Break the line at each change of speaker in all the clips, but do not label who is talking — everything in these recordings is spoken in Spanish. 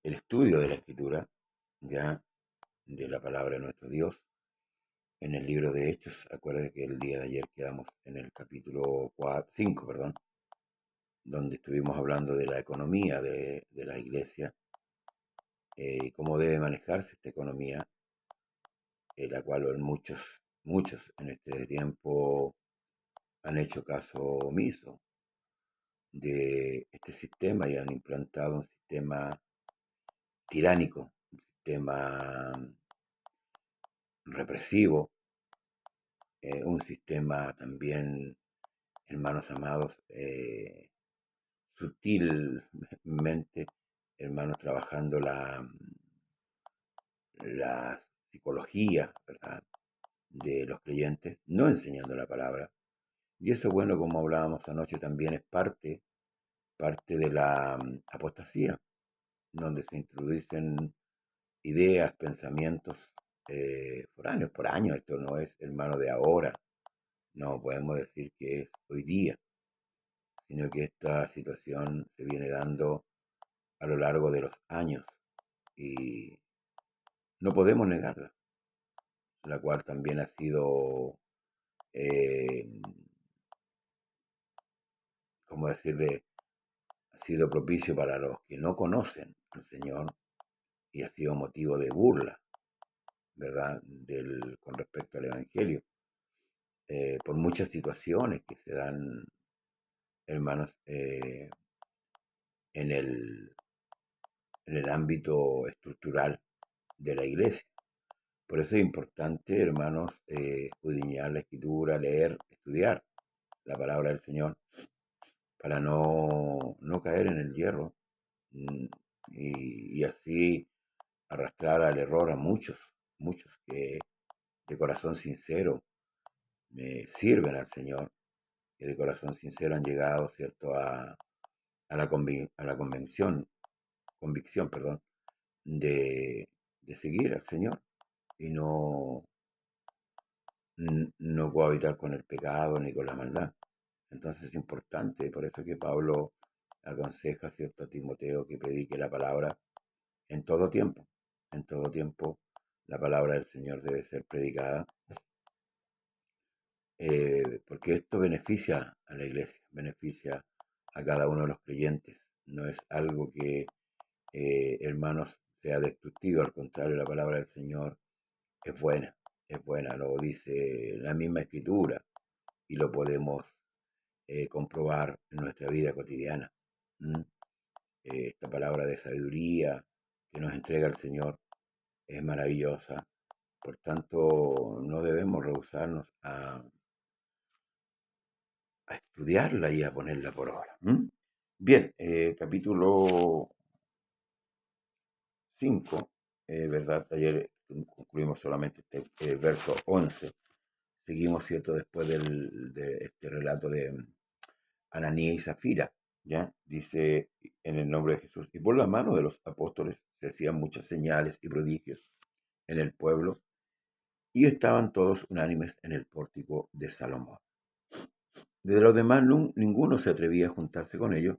el estudio de la Escritura, ya de la palabra de nuestro Dios, en el libro de Hechos. Acuérdate que el día de ayer quedamos en el capítulo 5, perdón, donde estuvimos hablando de la economía de la iglesia y cómo debe manejarse esta economía, la cual muchos en este tiempo han hecho caso omiso de este sistema y han implantado un sistema tiránico, un sistema represivo, un sistema también, hermanos amados, sutilmente, hermanos, trabajando la psicología, ¿verdad?, de los creyentes, no enseñando la palabra. Y eso, bueno, como hablábamos anoche, también es parte de la apostasía, donde se introducen ideas, pensamientos foráneos por años. Esto no es, hermano, de ahora, no podemos decir que es hoy día, sino que esta situación se viene dando a lo largo de los años y no podemos negarla, la cual también ha sido, eh, ¿cómo decirle?, ha sido propicio para los que no conocen al Señor y ha sido motivo de burla, ¿verdad?, con respecto al Evangelio, por muchas situaciones que se dan, hermanos, en el ámbito estructural de la iglesia. Por eso es importante, hermanos, escudriñar la Escritura, leer, estudiar la palabra del Señor, para no caer en el hierro, mm, y así arrastrar al error a muchos que de corazón sincero sirven al Señor, que de corazón sincero han llegado, ¿cierto?, a la convicción, perdón, de seguir al Señor y no cohabitar con el pecado ni con la maldad. Entonces es importante, por eso que Pablo aconseja, ¿cierto?, a Timoteo que predique la palabra en todo tiempo. En todo tiempo la palabra del Señor debe ser predicada, porque esto beneficia a la iglesia, beneficia a cada uno de los creyentes. No es algo que, hermanos, sea destructivo, al contrario, la palabra del Señor es buena, lo dice la misma Escritura y lo podemos comprobar en nuestra vida cotidiana. ¿Mm? Esta palabra de sabiduría que nos entrega el Señor es maravillosa. Por tanto, no debemos rehusarnos a estudiarla y a ponerla por obra. ¿Mm? Bien, capítulo 5, ¿verdad? Ayer concluimos solamente el verso 11. Seguimos, ¿cierto?, después de este relato de Ananías y Zafira, ¿ya? Dice en el nombre de Jesús. Y por la mano de los apóstoles se hacían muchas señales y prodigios en el pueblo, y estaban todos unánimes en el pórtico de Salomón. De los demás ninguno se atrevía a juntarse con ellos,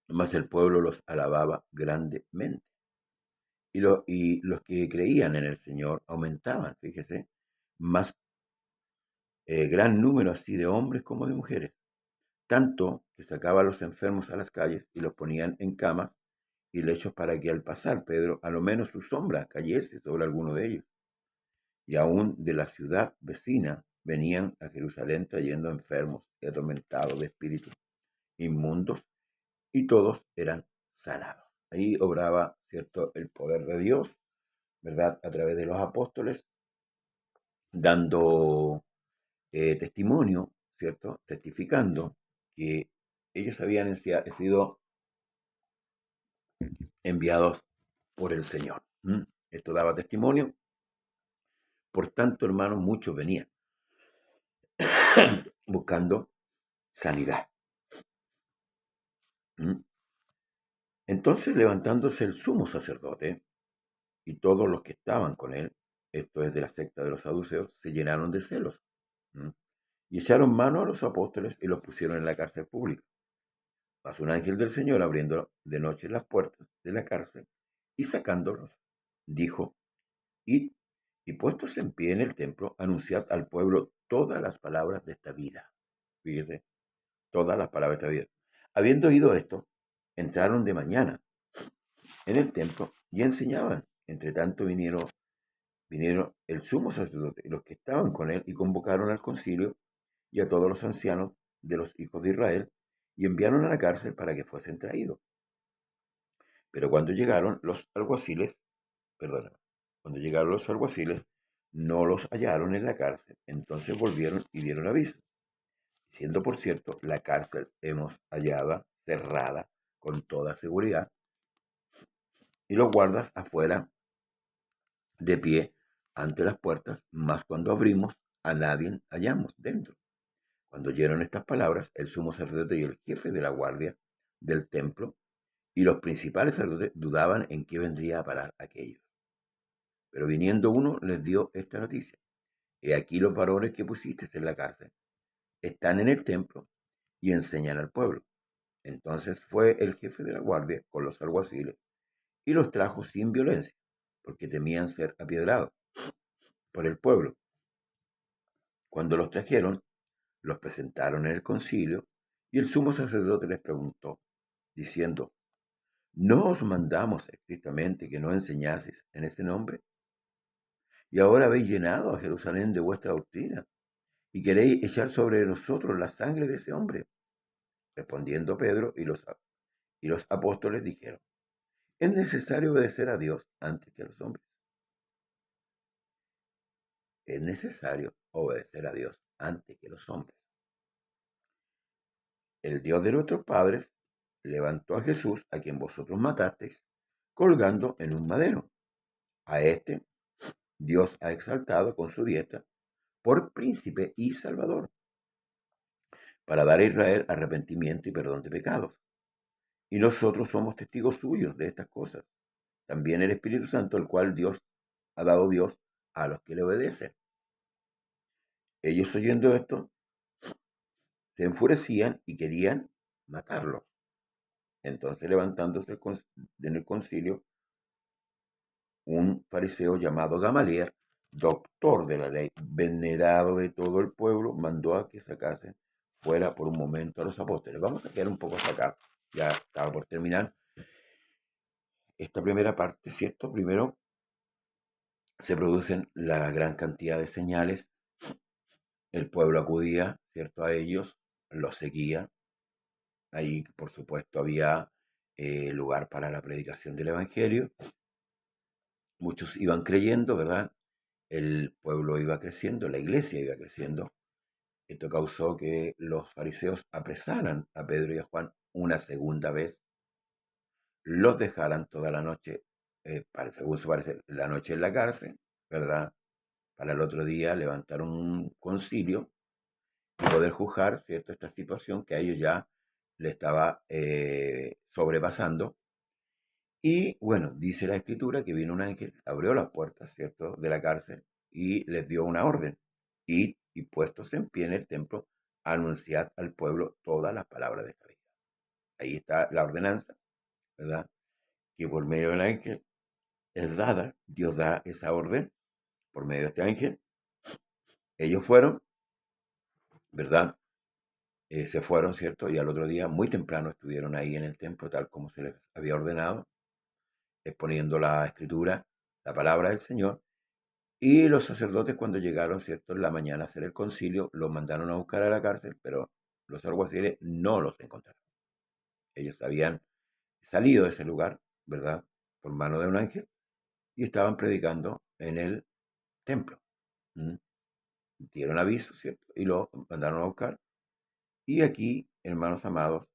mas el pueblo los alababa grandemente. Y los que creían en el Señor aumentaban, fíjese, más gran número así de hombres como de mujeres, tanto que sacaba a los enfermos a las calles y los ponían en camas y lechos para que al pasar Pedro a lo menos su sombra cayese sobre alguno de ellos. Y aún de la ciudad vecina venían a Jerusalén trayendo enfermos y atormentados de espíritus inmundos, y todos eran sanados. Ahí obraba, ¿cierto?, el poder de Dios, ¿verdad?, a través de los apóstoles, dando testimonio, ¿cierto?, testificando que ellos habían sido enviados por el Señor. ¿Mm? Esto daba testimonio. Por tanto, hermanos, muchos venían buscando sanidad. ¿Mm? Entonces, levantándose el sumo sacerdote y todos los que estaban con él, esto es de la secta de los saduceos, se llenaron de celos. ¿Mm? Y echaron mano a los apóstoles y los pusieron en la cárcel pública. Mas un ángel del Señor, abriendo de noche las puertas de la cárcel y sacándolos, dijo: Id, y puestos en pie en el templo, anunciad al pueblo todas las palabras de esta vida. Fíjese, todas las palabras de esta vida. Habiendo oído esto, entraron de mañana en el templo y enseñaban. Entre tanto vinieron el sumo sacerdote y los que estaban con él, y convocaron al concilio y a todos los ancianos de los hijos de Israel, y enviaron a la cárcel para que fuesen traídos. Pero cuando llegaron los alguaciles, no los hallaron en la cárcel. Entonces volvieron y dieron aviso, diciendo: por cierto, la cárcel hemos hallada cerrada con toda seguridad, y los guardas afuera de pie ante las puertas, mas cuando abrimos, a nadie hallamos dentro. Cuando oyeron estas palabras, el sumo sacerdote y el jefe de la guardia del templo y los principales sacerdotes dudaban en qué vendría a parar aquello. Pero viniendo uno, les dio esta noticia: He aquí los varones que pusiste en la cárcel están en el templo y enseñan al pueblo. Entonces fue el jefe de la guardia con los alguaciles y los trajo sin violencia, porque temían ser apiedrados por el pueblo. Cuando los trajeron, los presentaron en el concilio, y el sumo sacerdote les preguntó, diciendo: ¿No os mandamos estrictamente que no enseñaseis en ese nombre? Y ahora habéis llenado a Jerusalén de vuestra doctrina, y queréis echar sobre nosotros la sangre de ese hombre. Respondiendo Pedro y los apóstoles dijeron: es necesario obedecer a Dios antes que a los hombres. Es necesario obedecer a Dios antes que a los hombres. El Dios de nuestros padres levantó a Jesús, a quien vosotros matasteis, colgando en un madero. A este Dios ha exaltado con su diestra por príncipe y salvador, para dar a Israel arrepentimiento y perdón de pecados. Y nosotros somos testigos suyos de estas cosas. También el Espíritu Santo, el cual Dios ha dado Dios a los que le obedecen. Ellos, oyendo esto, se enfurecían y querían matarlo. Entonces, levantándose en el concilio, un fariseo llamado Gamaliel, doctor de la ley, venerado de todo el pueblo, mandó a que sacasen fuera por un momento a los apóstoles. Vamos a quedar un poco hasta acá. Ya estaba por terminar esta primera parte, ¿cierto? Primero se producen la gran cantidad de señales. El pueblo acudía, ¿cierto?, a ellos, los seguía. Ahí, por supuesto, había lugar para la predicación del Evangelio. Muchos iban creyendo, ¿verdad? El pueblo iba creciendo, la iglesia iba creciendo. Esto causó que los fariseos apresaran a Pedro y a Juan una segunda vez, los dejaran toda la noche, según su parecer, la noche en la cárcel, ¿verdad? Para el otro día levantar un concilio y poder juzgar, ¿cierto?, esta situación que a ellos ya le estaba sobrepasando. Y bueno, dice la escritura que vino un ángel, abrió las puertas, ¿cierto?, de la cárcel y les dio una orden: Id, y puestos en pie en el templo, anunciad al pueblo todas las palabras de esta vida. Ahí está la ordenanza, ¿verdad?, que por medio del ángel es dada. Dios da esa orden por medio de este ángel. Ellos fueron, ¿verdad? Se fueron, ¿cierto? Y al otro día, muy temprano, estuvieron ahí en el templo, tal como se les había ordenado, exponiendo la escritura, la palabra del Señor. Y los sacerdotes, cuando llegaron, ¿cierto?, en la mañana a hacer el concilio, los mandaron a buscar a la cárcel, pero los alguaciles no los encontraron. Ellos habían salido de ese lugar, ¿verdad?, por mano de un ángel, y estaban predicando en el templo. Dieron aviso, ¿cierto?, y los mandaron a buscar. Y aquí, hermanos amados,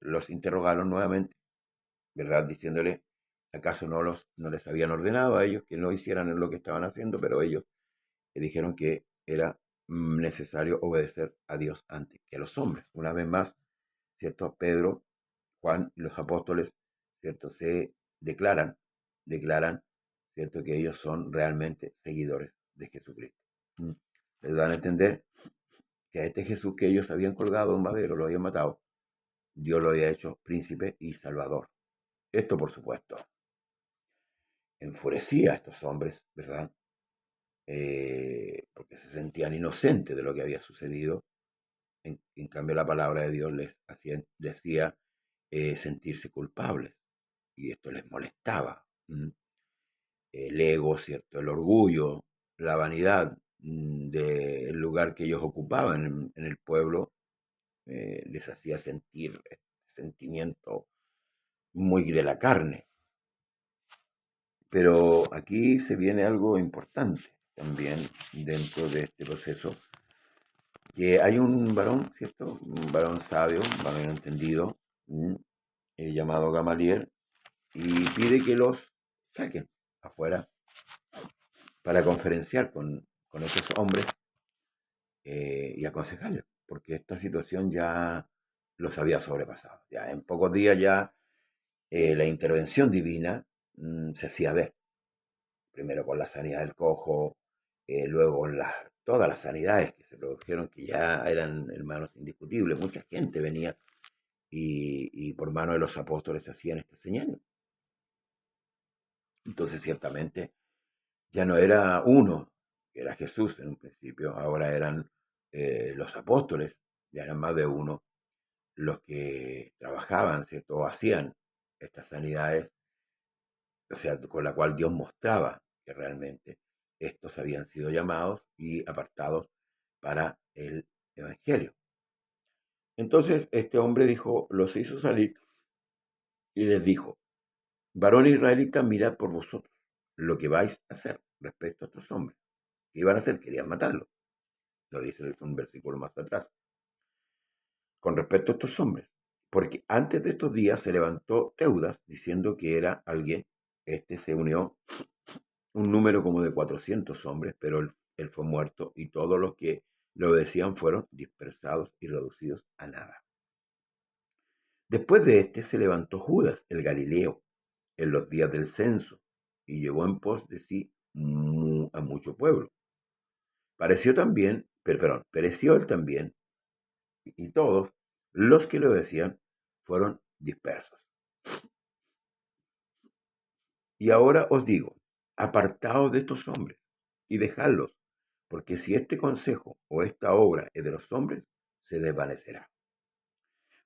los interrogaron nuevamente, ¿verdad?, diciéndole: ¿acaso no les habían ordenado a ellos que no hicieran lo que estaban haciendo? Pero ellos dijeron que era necesario obedecer a Dios antes que a los hombres. Una vez más, ¿cierto?, Pedro, Juan y los apóstoles, ¿cierto?, se declaran, ¿cierto?, que ellos son realmente seguidores de Jesucristo. Les dan a entender que a este Jesús que ellos habían colgado en un madero, lo habían matado, Dios lo había hecho príncipe y salvador. Esto, por supuesto, enfurecía a estos hombres, ¿verdad? Porque se sentían inocentes de lo que había sucedido. En cambio, la palabra de Dios decía sentirse culpables y esto les molestaba. El ego, ¿cierto? El orgullo, la vanidad del lugar que ellos ocupaban en el pueblo les hacía sentir este sentimiento muy de la carne. Pero aquí se viene algo importante también dentro de este proceso, que hay un varón, ¿cierto? Un varón sabio, un varón entendido, llamado Gamaliel, y pide que los saquen afuera para conferenciar con esos hombres y aconsejarles, porque esta situación ya los había sobrepasado. Ya en pocos días ya la intervención divina se hacía ver, primero con la sanidad del cojo, luego con todas las sanidades que se produjeron, que ya eran hermanos indiscutibles. Mucha gente venía y por mano de los apóstoles se hacían estas señales. Entonces, ciertamente, ya no era uno, que era Jesús en un principio, ahora eran los apóstoles, ya eran más de uno los que trabajaban, ¿cierto? O hacían estas sanidades, o sea, con la cual Dios mostraba que realmente estos habían sido llamados y apartados para el Evangelio. Entonces este hombre dijo, los hizo salir y les dijo, varón israelita, mirad por vosotros lo que vais a hacer respecto a estos hombres. ¿Qué iban a hacer? Querían matarlos. Lo dice un versículo más atrás. Con respecto a estos hombres. Porque antes de estos días se levantó Teudas diciendo que era alguien. Este se unió un número como de 400 hombres, pero él fue muerto y todos los que lo decían fueron dispersados y reducidos a nada. Después de este se levantó Judas, el Galileo, en los días del censo, y llevó en pos de sí a mucho pueblo. Pereció él también, y todos los que lo decían fueron dispersos. Y ahora os digo, apartaos de estos hombres y dejadlos, porque si este consejo o esta obra es de los hombres, se desvanecerá.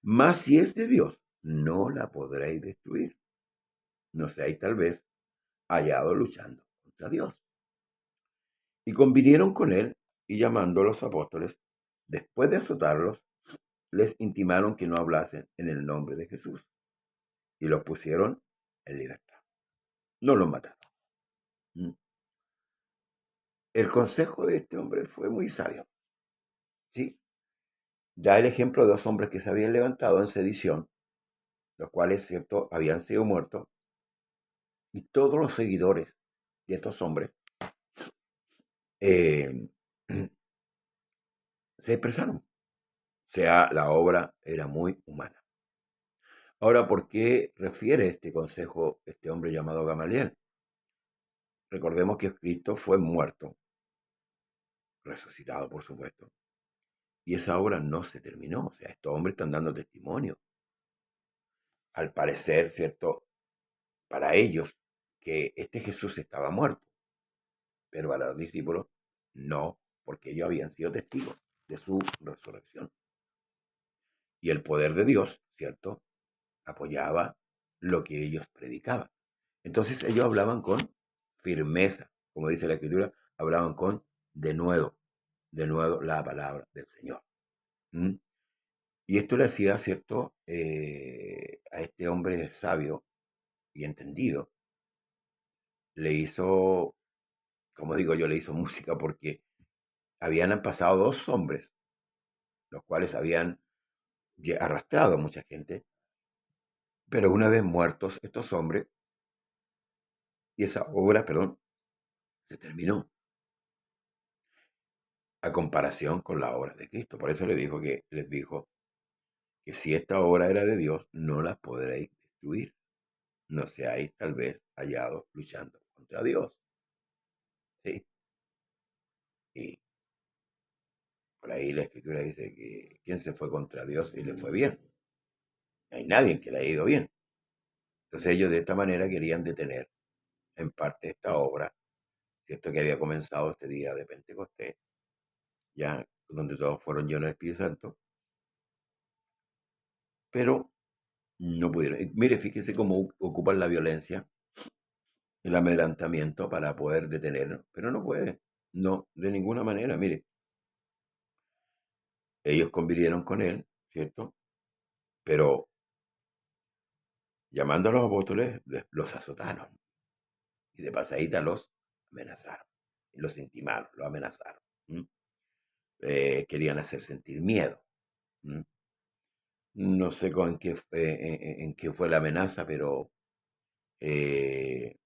Mas si es de Dios, no la podréis destruir. No seáis tal vez hallados luchando contra Dios. Y convinieron con él, y llamando a los apóstoles, después de azotarlos, les intimaron que no hablasen en el nombre de Jesús, y los pusieron en libertad. No los mataron. El consejo de este hombre fue muy sabio. ¿Sí? Da el ejemplo de dos hombres que se habían levantado en sedición, los cuales, cierto, habían sido muertos, y todos los seguidores de estos hombres eh, se expresaron. O sea, la obra era muy humana. Ahora, ¿por qué refiere este consejo este hombre llamado Gamaliel? Recordemos que Cristo fue muerto, resucitado, por supuesto, y esa obra no se terminó. O sea, estos hombres están dando testimonio. Al parecer, ¿cierto? Para ellos, que este Jesús estaba muerto, pero para los discípulos no, porque ellos habían sido testigos de su resurrección. Y el poder de Dios, ¿cierto?, apoyaba lo que ellos predicaban. Entonces ellos hablaban con firmeza, como dice la Escritura, hablaban con denuedo la palabra del Señor. ¿Mm? Y esto le hacía, ¿cierto?, a este hombre sabio y entendido, le hizo, como digo yo, le hizo música porque habían pasado dos hombres, los cuales habían arrastrado a mucha gente, pero una vez muertos estos hombres, y esa obra, perdón, se terminó a comparación con la obra de Cristo. Por eso les dijo que si esta obra era de Dios, no la podréis destruir. No seáis tal vez hallados luchando contra Dios. ¿Sí? Y por ahí la Escritura dice que quien se fue contra Dios y le fue bien. No hay nadie que le haya ido bien. Entonces ellos de esta manera querían detener en parte esta obra, ¿cierto? Que había comenzado este día de Pentecostés, ya donde todos fueron llenos del Espíritu Santo, pero no pudieron. Mire, fíjese cómo ocupan la violencia, el amedrentamiento para poder detenernos, pero no puede, no, de ninguna manera. Mire, ellos convivieron con él, ¿cierto? Pero llamando a los apóstoles, los azotaron y de pasadita los amenazaron, los intimaron, los amenazaron. ¿M? Querían hacer sentir miedo. ¿M? No sé con qué, en qué fue la amenaza, pero eh,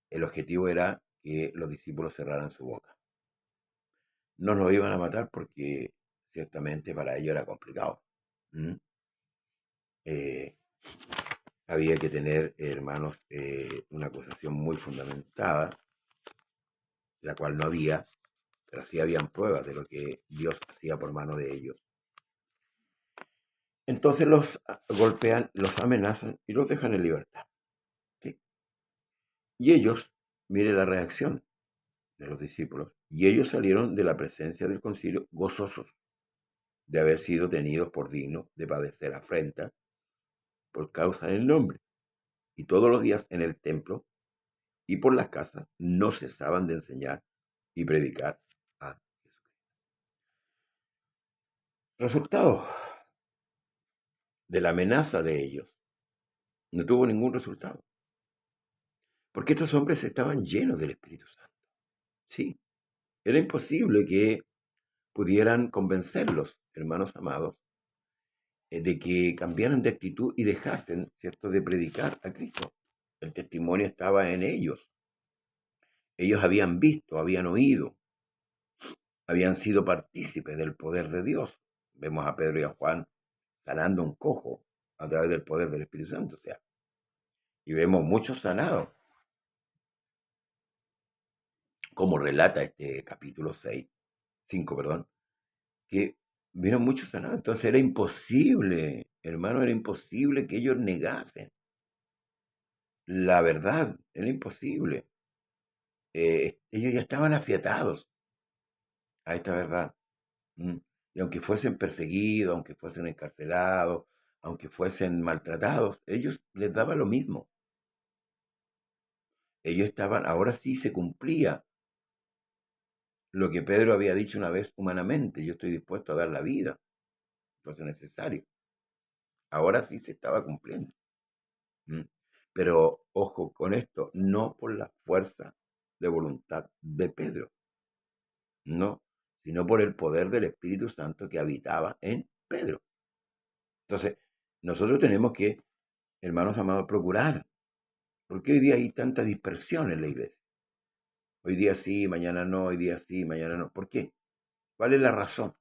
el objetivo era que los discípulos cerraran su boca. No los iban a matar porque ciertamente para ellos era complicado. ¿M? Eh, Había que tener, hermanos, una acusación muy fundamentada, la cual no había, pero sí habían pruebas de lo que Dios hacía por mano de ellos. Entonces los golpean, los amenazan y los dejan en libertad. ¿Sí? Y ellos, mire la reacción de los discípulos, y ellos salieron de la presencia del concilio gozosos de haber sido tenidos por dignos de padecer afrenta por causa del nombre. Y todos los días en el templo y por las casas no cesaban de enseñar y predicar a Jesús. Resultado de la amenaza de ellos, no tuvo ningún resultado, porque estos hombres estaban llenos del Espíritu Santo. Sí, era imposible que pudieran convencerlos, hermanos amados, de que cambiaran de actitud y dejasen, ¿cierto?, de predicar a Cristo. El testimonio estaba en ellos. Ellos habían visto, habían oído, habían sido partícipes del poder de Dios. Vemos a Pedro y a Juan sanando un cojo a través del poder del Espíritu Santo, o sea, y vemos muchos sanados, como relata este capítulo 6, 5, perdón, que vieron muchos sanados. Entonces era imposible, hermano, era imposible que ellos negasen la verdad, era imposible. Ellos ya estaban afiatados a esta verdad. ¿M? Y aunque fuesen perseguidos, aunque fuesen encarcelados, aunque fuesen maltratados, ellos les daba lo mismo. Ellos estaban, ahora sí se cumplía lo que Pedro había dicho una vez humanamente: yo estoy dispuesto a dar la vida, si fuese necesario. Ahora sí se estaba cumpliendo. ¿M? Pero ojo con esto, no por la fuerza de voluntad de Pedro, no, sino por el poder del Espíritu Santo que habitaba en Pedro. Entonces, nosotros tenemos que, hermanos amados, procurar, porque hoy día hay tanta dispersión en la iglesia. Hoy día sí, mañana no, hoy día sí, mañana no. ¿Por qué? ¿Cuál es la razón?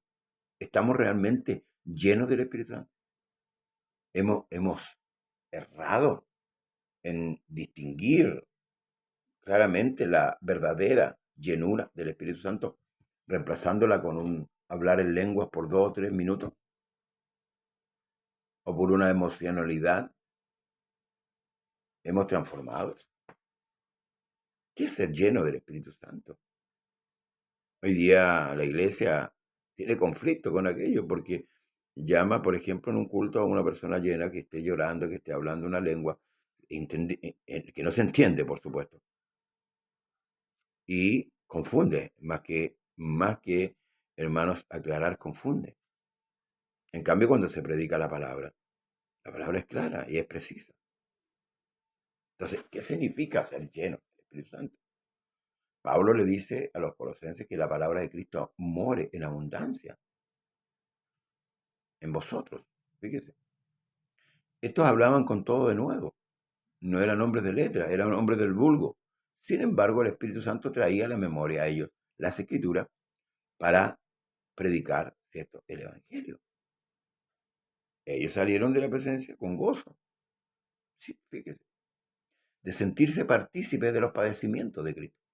¿Estamos realmente llenos del Espíritu Santo? Hemos errado en distinguir claramente la verdadera llenura del Espíritu Santo, reemplazándola con un hablar en lenguas por 2 o 3 minutos, o por una emocionalidad. Hemos transformado eso. ¿Qué es ser lleno del Espíritu Santo? Hoy día la iglesia tiene conflicto con aquello porque llama, por ejemplo, en un culto a una persona llena que esté llorando, que esté hablando una lengua que no se entiende, por supuesto, y confunde, más que, hermanos, aclarar, confunde. En cambio, cuando se predica la palabra es clara y es precisa. Entonces, ¿qué significa ser lleno del Espíritu Santo? Pablo le dice a los colosenses que la palabra de Cristo more en abundancia en vosotros. Fíjese. Estos hablaban con todo de nuevo. No eran hombres de letra, eran hombres del vulgo. Sin embargo, el Espíritu Santo traía a la memoria a ellos las Escrituras para predicar, ¿cierto?, el Evangelio. Ellos salieron de la presencia con gozo. Sí, fíjese. De sentirse partícipes de los padecimientos de Cristo.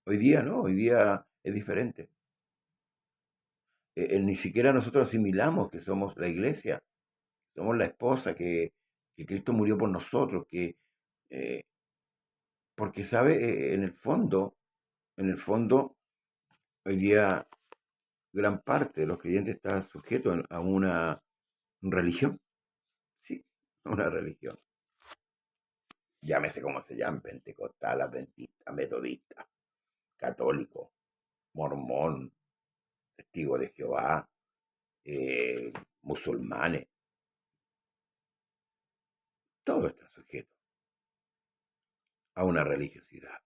Hoy día no, hoy día es diferente. Ni siquiera nosotros asimilamos que somos la iglesia. somos la esposa, que Cristo murió por nosotros, eh, porque sabe, en el fondo, hoy día gran parte de los creyentes está sujeto a una religión, sí, a una religión. Llámese como se llame, pentecostal, adventista, metodista, católico, mormón, testigo de Jehová, musulmanes, todo está sujeto a una religiosidad.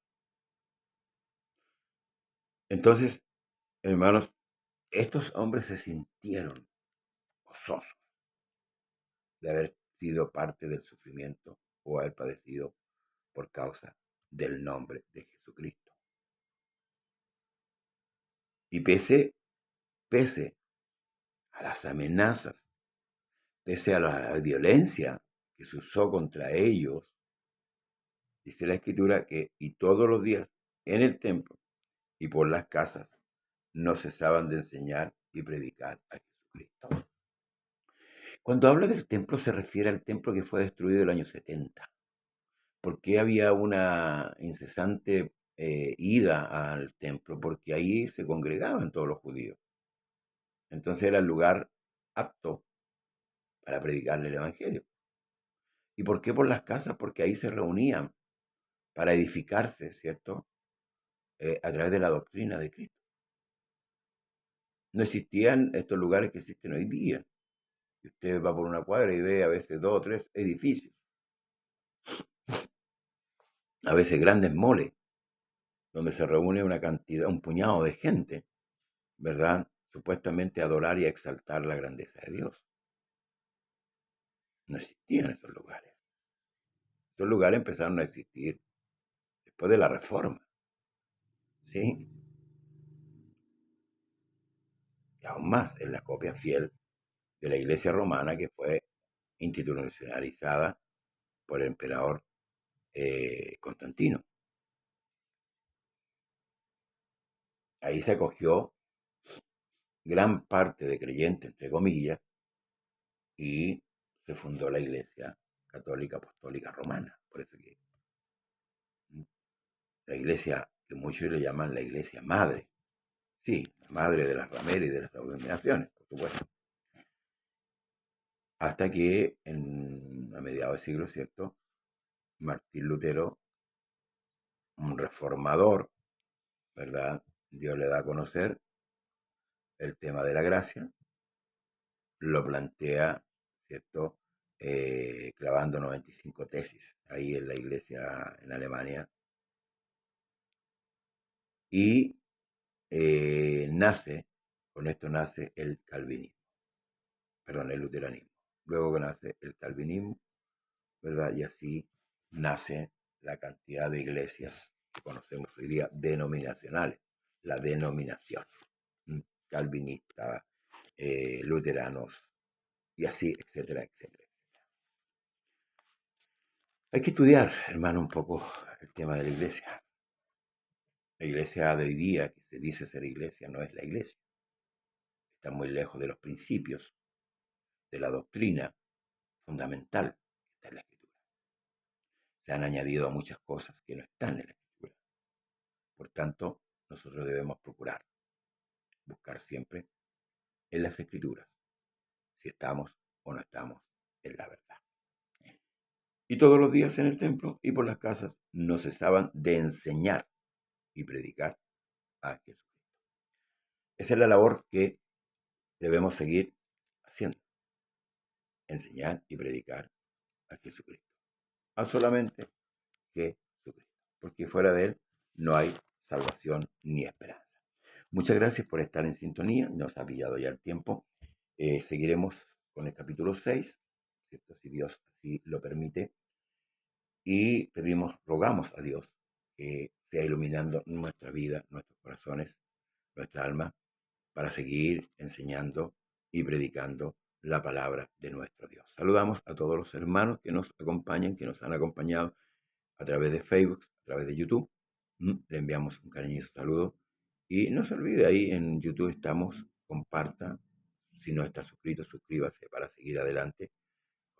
Entonces, hermanos, estos hombres se sintieron gozosos de haber sido parte del sufrimiento o haber padecido por causa del nombre de Jesucristo. Y pese a las amenazas, pese a la violencia que se usó contra ellos, dice la Escritura que y todos los días en el templo y por las casas no cesaban de enseñar y predicar a Jesucristo. Cuando habla del templo se refiere al templo que fue destruido el año 70. ¿Por qué había una incesante ida al templo? Porque ahí se congregaban todos los judíos. Entonces era el lugar apto para predicarle el Evangelio. ¿Y por qué por las casas? Porque ahí se reunían para edificarse, ¿cierto? A través de la doctrina de Cristo. No existían estos lugares que existen hoy día. Y usted va por una cuadra y ve a veces 2 o 3 edificios, a veces grandes moles, donde se reúne una cantidad, un puñado de gente, ¿verdad? Supuestamente a adorar y a exaltar la grandeza de Dios. No existían esos lugares. Esos lugares empezaron a existir después de la Reforma, ¿sí? Y aún más en la copia fiel de la Iglesia romana que fue institucionalizada por el emperador Constantino. Ahí se acogió gran parte de creyentes, entre comillas, y se fundó la Iglesia Católica Apostólica Romana. Por eso que la iglesia que muchos le llaman la iglesia madre. Sí, la madre de las rameras y de las denominaciones, por supuesto. Hasta que a mediados del siglo, ¿cierto? Martín Lutero, un reformador, ¿verdad? Dios le da a conocer el tema de la gracia, lo plantea, ¿cierto? Clavando 95 tesis ahí en la iglesia en Alemania. Y con esto nace el calvinismo, perdón, el luteranismo. Luego nace el calvinismo, ¿verdad? Y así nace la cantidad de iglesias que conocemos hoy día, denominacionales, la denominación, calvinista, luteranos, y así, etcétera, etcétera. Hay que estudiar, hermano, un poco el tema de la iglesia. La iglesia de hoy día, que se dice ser iglesia, no es la iglesia. Está muy lejos de los principios, de la doctrina fundamental que está en la Escritura. Se han añadido muchas cosas que no están en la Escritura. Por tanto, nosotros debemos procurar buscar siempre en las Escrituras si estamos o no estamos en la verdad. Y todos los días en el templo y por las casas no cesaban de enseñar y predicar a Jesucristo. Esa es la labor que debemos seguir haciendo. Enseñar y predicar a Jesucristo. A solamente Jesucristo. Porque fuera de Él no hay salvación ni esperanza. Muchas gracias por estar en sintonía. Nos ha pillado ya el tiempo. Seguiremos con el capítulo 6, ¿cierto? Si Dios así lo permite. Y rogamos a Dios que sea iluminando nuestra vida, nuestros corazones, nuestra alma, para seguir enseñando y predicando la palabra de nuestro Dios. Saludamos a todos los hermanos que nos acompañan, que nos han acompañado a través de Facebook, a través de YouTube. Le enviamos un cariñoso saludo. Y no se olvide, ahí en YouTube estamos, comparta. Si no está suscrito, suscríbase para seguir adelante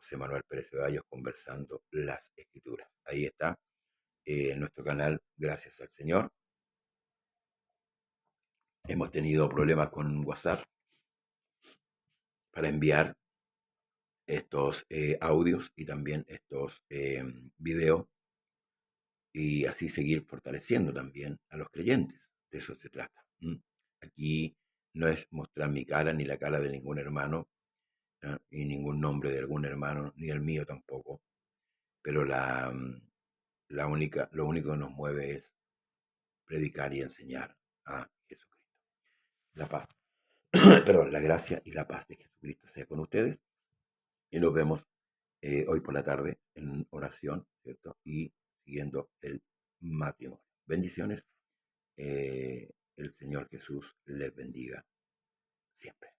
José Manuel Pérez Ceballos, conversando las escrituras. Ahí está nuestro canal, gracias al Señor. Hemos tenido problemas con WhatsApp para enviar estos audios y también estos videos y así seguir fortaleciendo también a los creyentes. De eso se trata. Aquí no es mostrar mi cara ni la cara de ningún hermano y ningún nombre de algún hermano, ni el mío tampoco, pero lo único que nos mueve es predicar y enseñar a Jesucristo. La paz, perdón, la gracia y la paz de Jesucristo sea con ustedes y nos vemos hoy por la tarde en oración, ¿cierto? Y siguiendo el matrimonio. Bendiciones. El Señor Jesús les bendiga siempre.